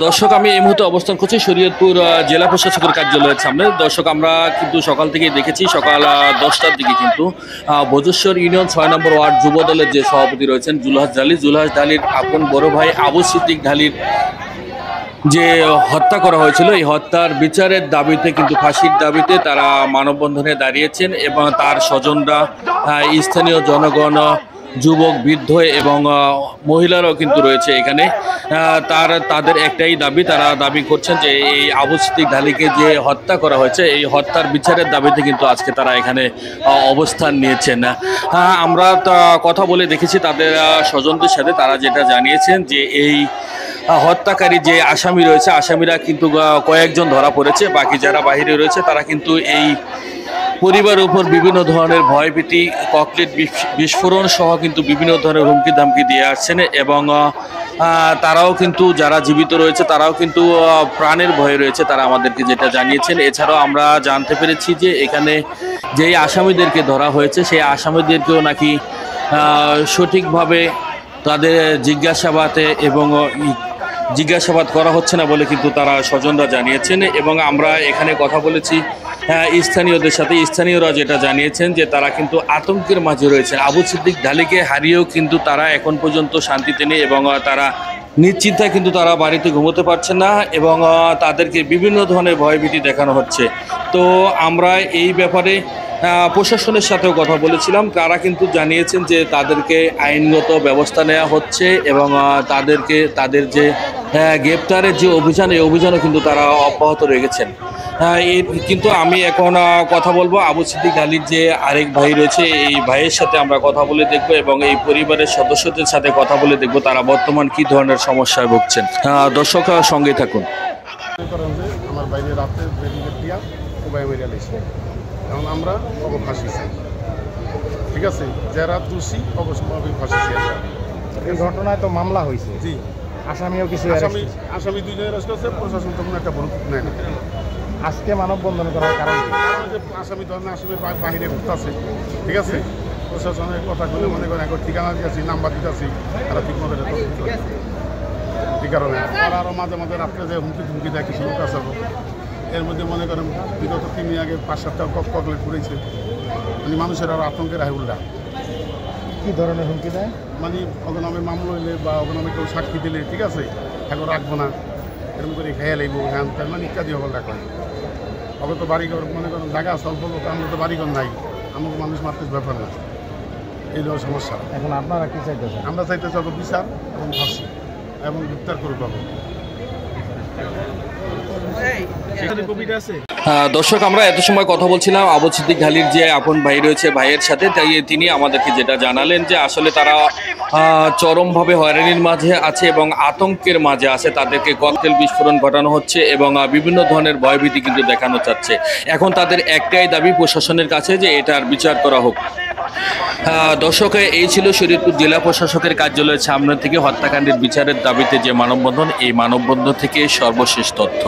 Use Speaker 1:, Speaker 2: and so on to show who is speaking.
Speaker 1: দর্শক, আমি এই মুহূর্তে অবস্থান করছি শরীয়তপুর জেলা প্রশাসকের কার্যালয়ের সামনে। দর্শক, আমরা কিন্তু সকাল থেকেই দেখেছি, সকাল 10টার দিকে কিন্তু বজেশ্বর ইউনিয়ন 6 নম্বর ওয়ার্ড যুব দলের যে সভাপতি রয়েছেন জুলহাস ঢালির আপন বড় ভাই আবু সিদ্দিক ঢালির যে হত্যা করা হয়েছিল, এই হত্যার বিচারের দাবিতে কিন্তু ফাঁসির দাবিতে তারা মানববন্ধনে দাঁড়িয়েছেন এবং তার স্বজনরা, স্থানীয় জনগণ, যুবক, বৃদ্ধ এবং মহিলারাও কিন্তু রয়েছে এখানে। তাদের একটাই দাবি, তারা দাবি করছেন যে এই আবু সিদ্দিক ঢালিকে যে হত্যা করা হয়েছে, এই হত্যার বিচারের দাবিতে কিন্তু আজকে তারা এখানে অবস্থান নিয়েছেন। আমরা কথা বলে দেখেছি তাদের স্বজনদের সাথে, তারা যেটা জানিয়েছেন যে এই হত্যাকারী যে আসামি রয়েছে, আসামিরা কিন্তু কয়েকজন ধরা পড়েছে, বাকি যারা বাহিরে রয়েছে তারা কিন্তু এই পরিবারের উপর বিভিন্ন ধরনের ভয়ভীতি, ককটেল বিস্ফোরণ সহ কিন্তু বিভিন্ন ধরনের হুমকি ধামকি দিয়ে আসছেন এবং তারাও কিন্তু, যারা জীবিত রয়েছে তারাও কিন্তু প্রাণের ভয়ে রয়েছে, তারা আমাদেরকে যেটা জানিয়েছেন। এছাড়াও আমরা জানতে পেরেছি যে এখানে যেই আসামিদেরকে ধরা হয়েছে সেই আসামিদেরকেও নাকি সঠিকভাবে তাদের জিজ্ঞাসাবাদ করা হচ্ছে না বলে কিন্তু তারা স্বজনরা জানিয়েছেন। এবং আমরা এখানে কথা বলেছি স্থানীয়দের সাথে, স্থানীয়রা যেটা জানিয়েছেন যে তারা কিন্তু আতঙ্কের মাঝে রয়েছেন। আবু সিদ্দিক ঢালিকে হারিয়েও কিন্তু তারা এখন পর্যন্ত শান্তিতে নেই এবং তারা নিশ্চিন্তায় কিন্তু তারা বাড়িতে ঘুমোতে পারছেন না এবং তাদেরকে বিভিন্ন ধরনের ভয়ভীতি দেখানো হচ্ছে। তো আমরা এই ব্যাপারে প্রশাসনের সাথেও কথা বলেছিলাম, তারা কিন্তু জানিয়েছেন যে তাদেরকে আইনগত ব্যবস্থা নেওয়া হচ্ছে এবং তাদের যে গ্রেপ্তারের যে অভিযান, এই অভিযানও কিন্তু তারা অব্যাহত রেখেছেন। কিন্তু আমি এখন কথা বলবো আবু সিদ্দিক ঢালির যে আরেক ভাই রয়েছে, এই ভাইয়ের সাথে আমরা কথা বলে দেখব এবং এই পরিবারের সদস্যদের সাথে কথা বলে দেখব তারা বর্তমান কি ধরনের সমস্যায় ভুগছেন। দর্শক, সঙ্গে থাকুন।
Speaker 2: আমার বাইরে রাতে ব্যারিকেড দিয়া উবাই মেরিয়া লেছে, এখন আমরা ফাঁসি চাই, ঠিক আছে, যারা দোষী অবশ্যই ফাঁসি চাই।
Speaker 3: এই ঘটনায় তো মামলা হয়েছে,
Speaker 2: জি,
Speaker 3: আসামিও কিছু
Speaker 2: আসামি দুইজনের অ্যারেস্ট করছে, প্রশাসন তখন একটা ভরপুর নেয় না।
Speaker 3: আজকে মানববন্ধন করার কারণ
Speaker 2: যে আসামি ধরেন আসামি বাহিরে ঘুরতেছে, ঠিক আছে, প্রশাসনের কথাগুলো মনে করেন এখন ঠিকানা দিয়েছি, নাম্বার দিতেছি, তারা ঠিক মতো এই কারণে তারা আরও মাঝে মাঝে রাত্রে যে হুমকি দেয় কিছু লোক আছে, এর মধ্যে মনে করেন বিগত 3 দিন আগে 5-7টা ককলেট করেছে, মানে মানুষের আরও আতঙ্কের উল্টা।
Speaker 3: কী ধরনের হুমকি দেয়?
Speaker 2: মানে অগনামে মামলা হইলে বা অগনামে কেউ সাক্ষী দিলে, ঠিক আছে, এখন রাখবো না, এরকম করে খেয়ে লাগবো, হ্যান তার মানে ইত্যাদি হল রাখলাম। অগত বাড়িঘর মনে করেন জায়গা স্বল্প লোক, আমরা তো বাড়িঘর নাই, আমাকে মানুষ মারতে ব্যাপার না, এই হলো সমস্যা।
Speaker 3: এখন আপনারা কী চাইতেছেন?
Speaker 2: আমরা চাইতে চাবো বিচার এবং ফাঁসি এবং গ্রেপ্তার করে পাবো।
Speaker 1: দর্শক, আমরা এত সময় কথা বলছিলাম আবু সিদ্দিক ঢালির যে আপন ভাই রয়েছে, ভাইয়ের সাথে, তাই তিনি আমাদেরকে যেটা জানালেন যে আসলে তারা চরমভাবে হয়রানির মাঝে আছে এবং আতঙ্কের মাঝে আছে, তাদেরকে ককটেল বিস্ফোরণ ঘটানো হচ্ছে এবং বিভিন্ন ধরনের ভয়ভীতি কিন্তু দেখানো যাচ্ছে। এখন তাদের একটাই দাবি প্রশাসনের কাছে যে এটার বিচার করা হোক। দর্শক, এই ছিল শরীয়তপুর জেলা প্রশাসকের কার্যালয়ের সামনে থেকে হত্যাকাণ্ডের বিচারের দাবিতে যে মানববন্ধন, এই মানববন্ধন থেকে সর্বশেষ তথ্য।